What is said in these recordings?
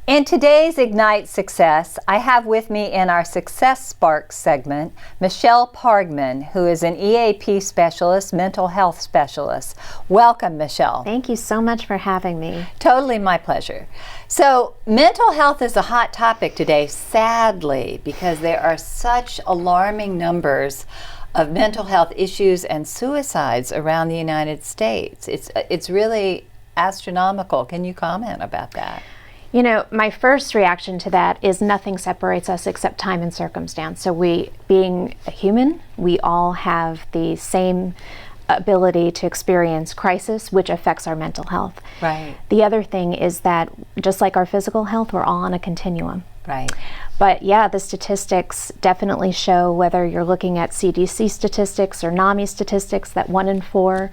In today's Ignite Success, I have with me in our Success Sparks segment, Michelle Pargman, who is an EAP specialist, mental health specialist. Welcome, Michelle. Thank you so much for having me. Totally my pleasure. So, mental health is a hot topic today, sadly, because there are such alarming numbers of mental health issues and suicides around the United States. It's really astronomical. Can you comment about that? You know, my first reaction to that is nothing separates us except time and circumstance. So we, being a human, we all have the same ability to experience crisis, which affects our mental health. Right. The other thing is that just like our physical health, we're all on a continuum. Right. But yeah, the statistics definitely show, whether you're looking at CDC statistics or NAMI statistics, that 1 in 4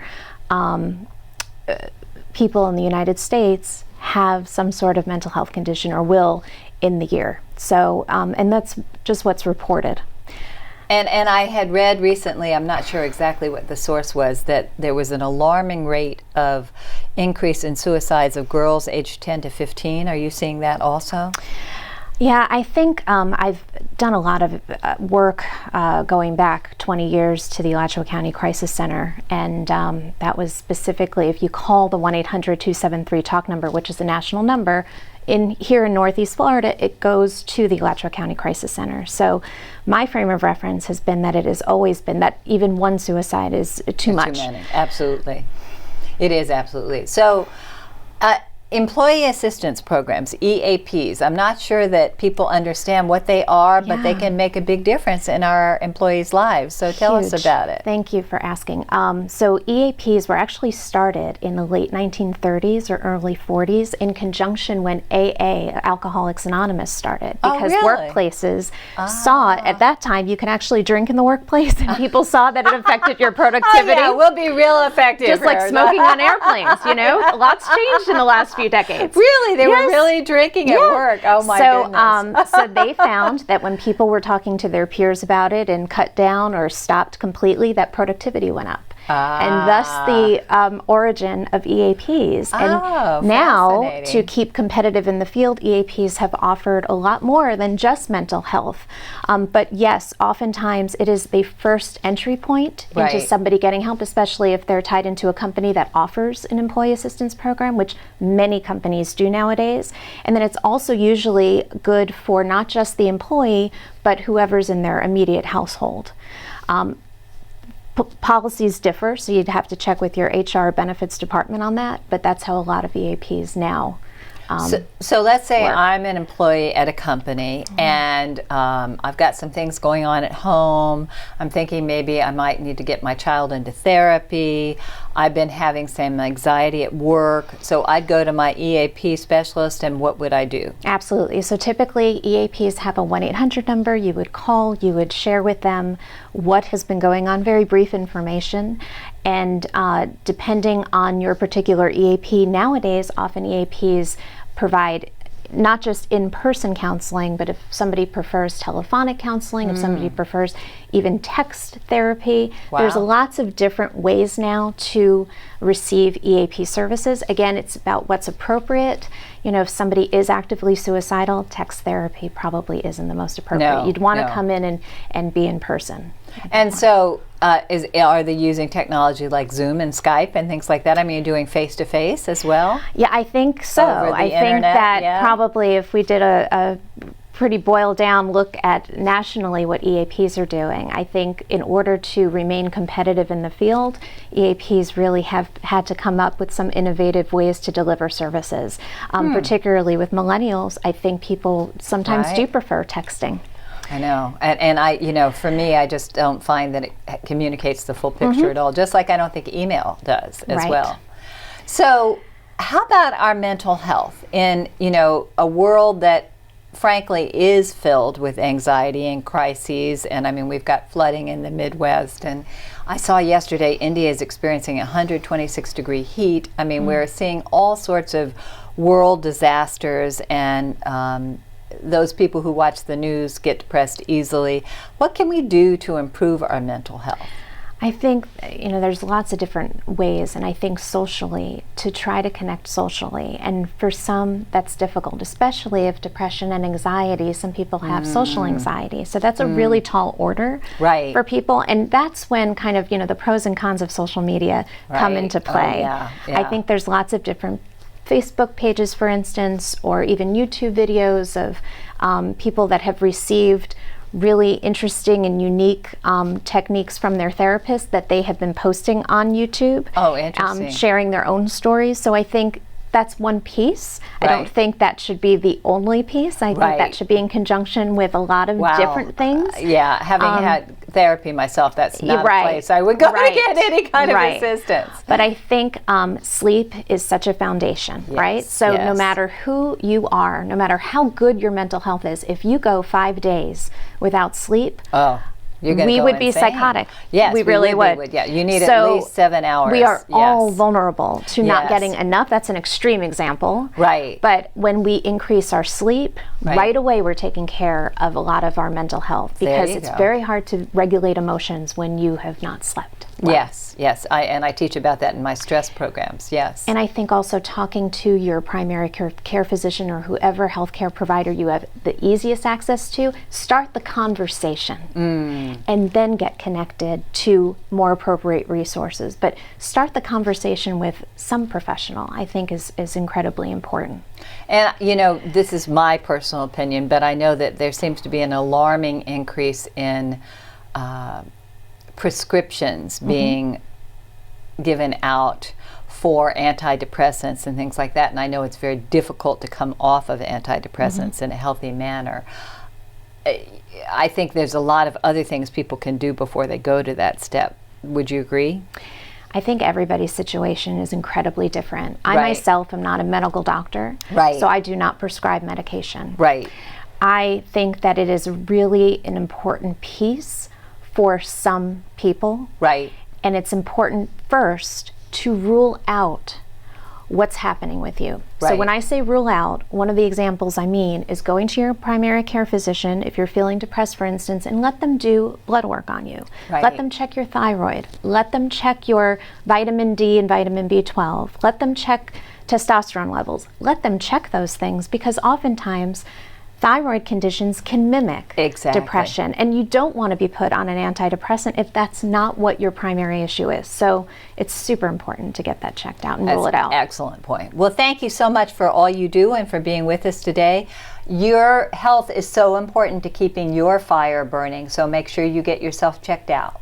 people in the United States have some sort of mental health condition or will in the year. So, and that's just what's reported. And I had read recently, I'm not sure exactly what the source was, that there was an alarming rate of increase in suicides of girls aged 10 to 15. Are you seeing that also? Yeah, I think I've done a lot of work going back 20 years to the Alachua County Crisis Center, and that was specifically, if you call the 1-800-273-TALK number, which is a national number, here in Northeast Florida, it goes to the Alachua County Crisis Center. So my frame of reference has been that it has always been that even one suicide is too much. Too many, absolutely. It is, absolutely. So, employee assistance programs, EAPs, I'm not sure that people understand what they are, but they can make a big difference in our employees' lives. So tell us about it. Thank you for asking. So EAPs were actually started in the late 1930s or early 40s in conjunction when AA, Alcoholics Anonymous, started. Because workplaces saw, at that time, you could actually drink in the workplace, and people saw that it affected your productivity. Oh, yeah, we'll be real effective. Just like smoking on airplanes, you know? Lots changed in the last few decades. Really? They were really drinking at work. Oh my goodness. So they found that when people were talking to their peers about it and cut down or stopped completely, that productivity went up. And thus the origin of EAPs. And now, to keep competitive in the field, EAPs have offered a lot more than just mental health. But yes, oftentimes it is the first entry point into somebody getting help, especially if they're tied into a company that offers an employee assistance program, which many companies do nowadays. And then it's also usually good for not just the employee, but whoever's in their immediate household. Policies differ, so you'd have to check with your HR benefits department on that, but that's how a lot of EAPs now So let's say I'm an employee at a company, and I've got some things going on at home. I'm thinking maybe I might need to get my child into therapy. I've been having some anxiety at work, so I'd go to my EAP specialist, and what would I do? Absolutely. So typically EAPs have a 1-800 number. You would call, you would share with them what has been going on, very brief information. And depending on your particular EAP, nowadays often EAPs provide not just in-person counseling, but if somebody prefers telephonic counseling, if somebody prefers even text therapy, there's lots of different ways now to receive EAP services. Again, it's about what's appropriate. You know, if somebody is actively suicidal, text therapy probably isn't the most appropriate. You'd want to come in and be in person. And so are they using technology like Zoom and Skype and things like that? I mean, you're doing face-to-face as well? Yeah, I think so. I think that probably if we did a pretty boiled down look at nationally what EAPs are doing, I think in order to remain competitive in the field, EAPs really have had to come up with some innovative ways to deliver services. Particularly with millennials, I think people sometimes do prefer texting. I know, and I, you know, for me, I just don't find that it communicates the full picture at all, just like I don't think email does as well. So how about our mental health in, you know, a world that frankly is filled with anxiety and crises? And I mean, we've got flooding in the Midwest, and I saw yesterday India is experiencing 126-degree heat. I mean, we're seeing all sorts of world disasters, and those people who watch the news get depressed easily. What can we do to improve our mental health? I think, there's lots of different ways, and I think socially, to try to connect socially. And for some, that's difficult, especially if depression and anxiety, some people have social anxiety. So that's a really tall order for people. And that's when kind of, the pros and cons of social media come into play. I think there's lots of different Facebook pages, for instance, or even YouTube videos of people that have received really interesting and unique techniques from their therapist that they have been posting on YouTube. Oh, interesting. Sharing their own stories. So I think that's one piece. I don't think that should be the only piece. I think that should be in conjunction with a lot of different things. Having had therapy myself, that's not a place I would go to get any kind of assistance. But I think sleep is such a foundation, right? So no matter who you are, no matter how good your mental health is, if you go 5 days without sleep, we would be psychotic. Yes, we really would. You need at least 7 hours. We are all vulnerable to not getting enough. That's an extreme example. Right. But when we increase our sleep, right away we're taking care of a lot of our mental health, because it's very hard to regulate emotions when you have not slept well. Yes. I teach about that in my stress programs. Yes. And I think also talking to your primary care physician or whoever healthcare provider you have the easiest access to, start the conversation. And then get connected to more appropriate resources. But start the conversation with some professional, I think is incredibly important. And, this is my personal opinion, but I know that there seems to be an alarming increase in prescriptions being given out for antidepressants and things like that. And I know it's very difficult to come off of antidepressants in a healthy manner. I think there's a lot of other things people can do before they go to that step. Would you agree? I think everybody's situation is incredibly different. I myself am not a medical doctor, so I do not prescribe medication. I think that it is really an important piece for some people. And it's important first to rule out what's happening with you. So when I say rule out, one of the examples I mean is going to your primary care physician if you're feeling depressed, for instance, and let them do blood work on you. Let them check your thyroid. Let them check your vitamin D and vitamin B12. Let them check testosterone levels. Let them check those things, because oftentimes thyroid conditions can mimic depression, and you don't want to be put on an antidepressant if that's not what your primary issue is. So it's super important to get that checked out and rule it out. Excellent point. Well, thank you so much for all you do and for being with us today. Your health is so important to keeping your fire burning, so make sure you get yourself checked out.